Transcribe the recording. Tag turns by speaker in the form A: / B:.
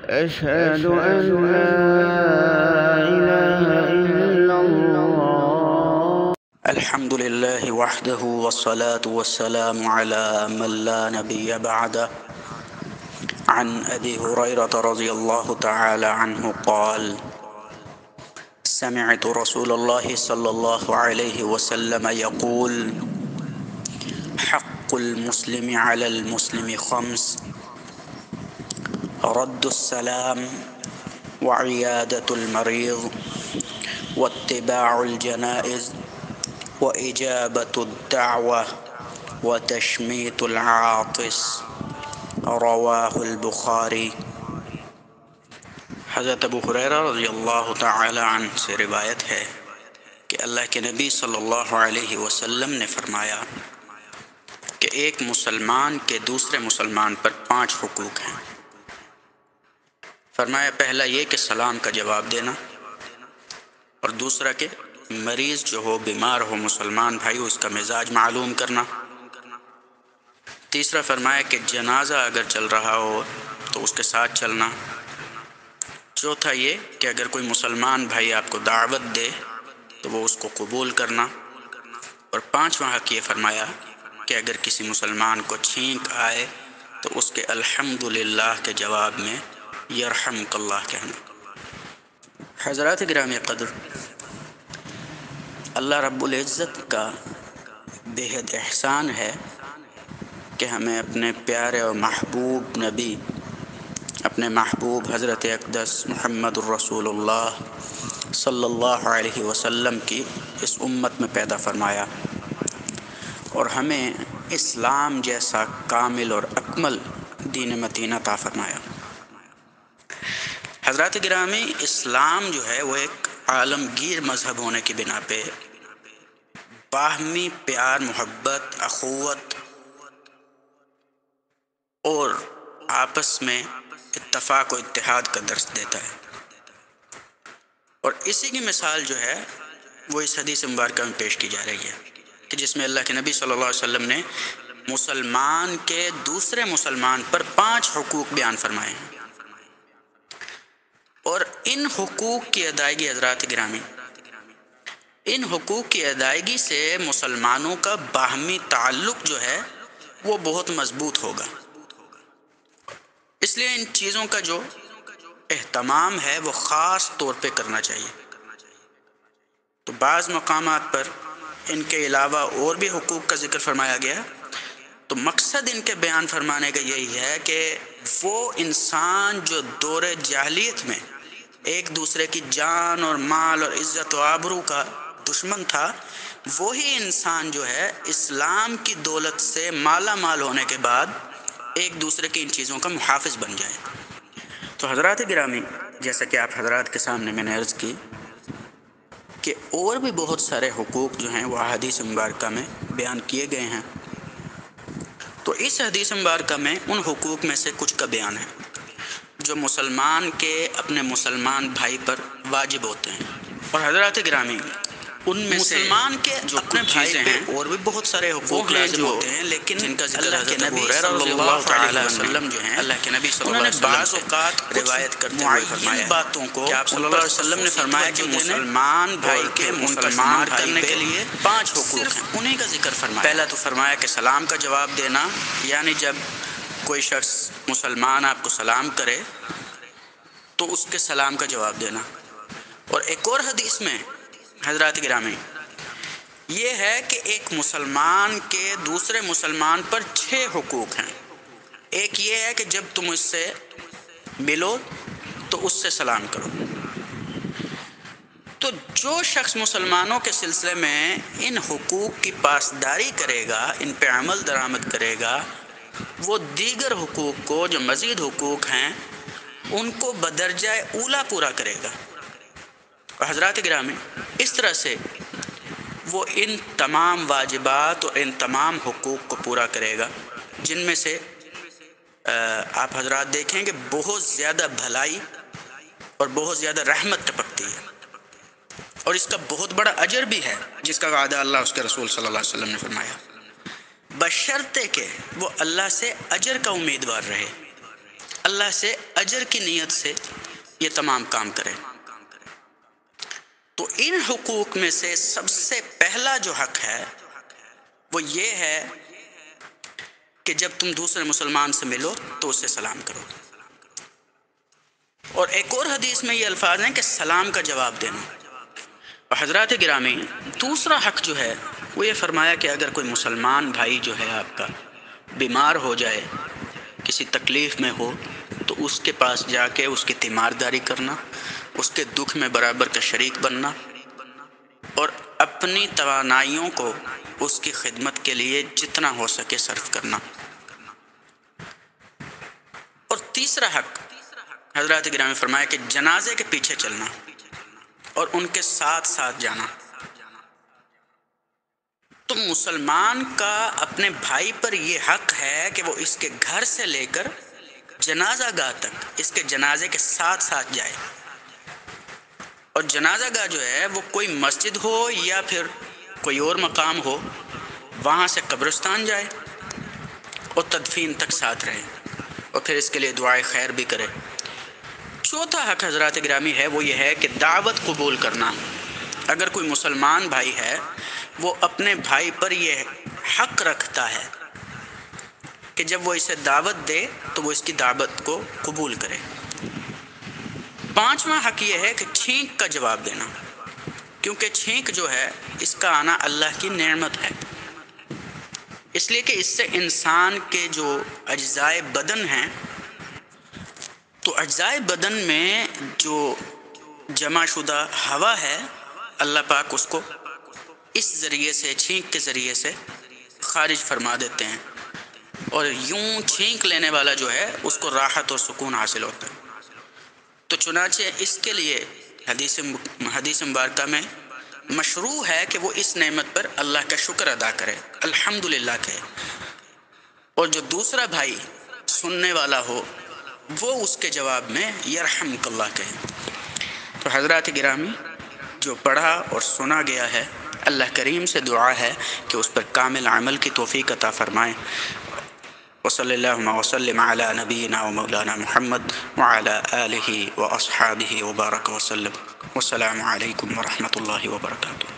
A: أشهد أن لا إله إلا الله.
B: الحمد لله وحده والصلاة والسلام على من لا نبي بعده. عن أبي هريرة رضي الله تعالى عنه قال: سمعت رسول الله صلى الله عليه وسلم يقول: حق المسلم على المسلم خمس: رد السلام، وعيادة المريض، واتباع الجنائز، وإجابة الدعوة، وتشميت العاطس. رواہ البخاری۔ حضرت ابو ہریرہ رضی اللہ تعالی عنہ سے روایت ہے کہ اللہ کے نبی صلی اللہ علیہ وسلم نے فرمایا کہ ایک مسلمان کے دوسرے مسلمان پر 5 حقوق ہیں۔ فرمایا پہلا یہ کہ سلام کا جواب دینا، اور دوسرا کہ مریض جو ہو، بیمار ہو، مسلمان بھائی اس کا مزاج معلوم کرنا۔ تیسرا فرمایا کہ جنازہ اگر چل رہا ہو تو اس کے ساتھ چلنا۔ چوتھا یہ کہ اگر کوئی مسلمان بھائی آپ کو دعوت دے تو وہ اس کو قبول کرنا۔ اور 5واں حق یہ فرمایا کہ اگر کسی مسلمان کو چھینک آئے تو اس کے الحمدللہ کے جواب میں یرحمک اللہ کہنا۔ حضرات گرامی قدر، اللہ رب العزت کا بے حد احسان ہے کہ ہمیں اپنے پیارے اور محبوب نبی، اپنے محبوب حضرت اقدس محمد الرسول اللہ صلی اللہ علیہ وسلم کی اس امت میں پیدا فرمایا، اور ہمیں اسلام جیسا کامل اور اکمل دین متین عطا فرمایا۔ حضرات گرامی، اسلام جو ہے وہ ایک عالمگیر مذہب ہونے کی بنا پہ باہمی پیار، محبت، اخوت اور آپس میں اتفاق و اتحاد کا درس دیتا ہے، اور اسی کی مثال جو ہے وہ اس حدیث مبارکہ میں پیش کی جا رہی ہے کہ جس میں اللہ کے نبی صلی اللہ علیہ وسلم نے مسلمان کے دوسرے مسلمان پر 5 حقوق بیان فرمائے ہیں، اور ان حقوق کی ادائیگی، حضرات گرامی، ان حقوق کی ادائیگی سے مسلمانوں کا باہمی تعلق جو ہے وہ بہت مضبوط ہوگا۔ اس لیے ان چیزوں کا جو اہتمام ہے وہ خاص طور پہ کرنا چاہیے۔ تو بعض مقامات پر ان کے علاوہ اور بھی حقوق کا ذکر فرمایا گیا، تو مقصد ان کے بیان فرمانے کا یہی ہے کہ وہ انسان جو دور جاہلیت میں ایک دوسرے کی جان اور مال اور عزت و آبرو کا دشمن تھا، وہی انسان جو ہے اسلام کی دولت سے مالا مال ہونے کے بعد ایک دوسرے کی ان چیزوں کا محافظ بن جائے۔ تو حضرات گرامی، جیسا کہ آپ حضرات کے سامنے میں نے عرض کی کہ اور بھی بہت سارے حقوق جو ہیں وہ حدیث مبارکہ میں بیان کیے گئے ہیں، تو اس حدیث مبارکہ میں ان حقوق میں سے کچھ کا بیان ہے جو مسلمان کے اپنے مسلمان بھائی پر واجب ہوتے ہیں۔ اور حضرات گرامی، ان میں مسلمان کے جو اپنے بھائی پہ اور بھی بہت سارے حقوق لازم ہوتے ہیں، لیکن جن کا ذکر حضرت ابو ہریرہ رضی اللہ علیہ وسلم جو ہیں، اللہ کے نبی صلی اللہ علیہ وسلم بعض اوقات روایت کرتے ہوئے فرمایا باتوں کو کہ آپ صلی اللہ علیہ وسلم نے فرمایا کہ مسلمان بھائی کے مسلمان کرنے کے لیے 5 حقوق ہیں، انہیں کا ذکر فرمایا۔ پہلا تو فرمایا کہ سلام کا جواب دینا، یعنی جب کوئی شخص مسلمان آپ کو سلام کرے تو اس کے سلام کا جواب دینا۔ اور ایک اور حدیث میں حضرات گرامی یہ ہے کہ ایک مسلمان کے دوسرے مسلمان پر 6 حقوق ہیں۔ ایک یہ ہے کہ جب تم اس سے ملو تو اس سے سلام کرو۔ تو جو شخص مسلمانوں کے سلسلے میں ان حقوق کی پاسداری کرے گا، ان پہ عمل درآمد کرے گا، وہ دیگر حقوق کو، جو مزید حقوق ہیں، ان کو بدرجہ اولا پورا کرے گا۔ اور حضرات گرامی، اس طرح سے وہ ان تمام واجبات اور ان تمام حقوق کو پورا کرے گا جن میں سے آپ حضرات دیکھیں کہ بہت زیادہ بھلائی اور بہت زیادہ رحمت ٹپکتی ہے، اور اس کا بہت بڑا اجر بھی ہے جس کا وعدہ اللہ اس کے رسول صلی اللہ علیہ وسلم نے فرمایا، بشرطے کہ وہ اللہ سے اجر کا امیدوار رہے۔ اللہ سے اجر کی نیت سے یہ تمام کام کرے۔ تو ان حقوق میں سے سب سے پہلا جو حق ہے وہ یہ ہے کہ جب تم دوسرے مسلمان سے ملو تو اسے سلام کرو۔ اور ایک اور حدیث میں یہ الفاظ ہیں کہ سلام کا جواب دینا۔ اور حضرات گرامی، دوسرا حق جو ہے وہ یہ فرمایا کہ اگر کوئی مسلمان بھائی جو ہے آپ کا بیمار ہو جائے، کسی تکلیف میں ہو، تو اس کے پاس جا کے اس کی تیمارداری کرنا، اس کے دکھ میں برابر کا شریک بننا اور اپنی توانائیوں کو اس کی خدمت کے لیے جتنا ہو سکے صرف کرنا۔ اور تیسرا حق حضرات گرامی فرمایا کہ جنازے کے پیچھے چلنا اور ان کے ساتھ ساتھ جانا۔ تو مسلمان کا اپنے بھائی پر یہ حق ہے کہ وہ اس کے گھر سے لے کر جنازہ گاہ تک اس کے جنازے کے ساتھ ساتھ جائے۔ اور جنازہ گاہ جو ہے وہ کوئی مسجد ہو یا پھر کوئی اور مقام ہو، وہاں سے قبرستان جائے اور تدفین تک ساتھ رہے اور پھر اس کے لیے دعائے خیر بھی کرے۔ چوتھا حق حضرات گرامی ہے وہ یہ ہے کہ دعوت قبول کرنا۔ اگر کوئی مسلمان بھائی ہے وہ اپنے بھائی پر یہ حق رکھتا ہے کہ جب وہ اسے دعوت دے تو وہ اس کی دعوت کو قبول کرے۔ پانچواں حق یہ ہے کہ چھینک کا جواب دینا، کیونکہ چھینک جو ہے اس کا آنا اللہ کی نعمت ہے، اس لیے کہ اس سے انسان کے جو اجزائے بدن ہیں، تو اجزائے بدن میں جو جمع شدہ ہوا ہے اللہ پاک اس کو اس ذریعے سے، چھینک کے ذریعے سے خارج فرما دیتے ہیں، اور یوں چھینک لینے والا جو ہے اس کو راحت اور سکون حاصل ہوتا ہے۔ تو چنانچہ اس کے لیے حدیث مبارکہ میں مشروع ہے کہ وہ اس نعمت پر اللہ کا شکر ادا کرے، الحمدللہ کہے، اور جو دوسرا بھائی سننے والا ہو وہ اس کے جواب میں یرحمک اللہ کہے۔ تو حضرات گرامی، جو پڑھا اور سنا گیا ہے اللہ کریم سے دعا ہے کہ اس پر کامل عمل کی توفیق عطا فرمائے۔ وصلی اللہ وسلم علی نبینا و مولانا محمد وعلی آلہ و اصحابہ وبارک وسلم۔ والسلام علیکم ورحمۃ اللہ وبرکاتہ۔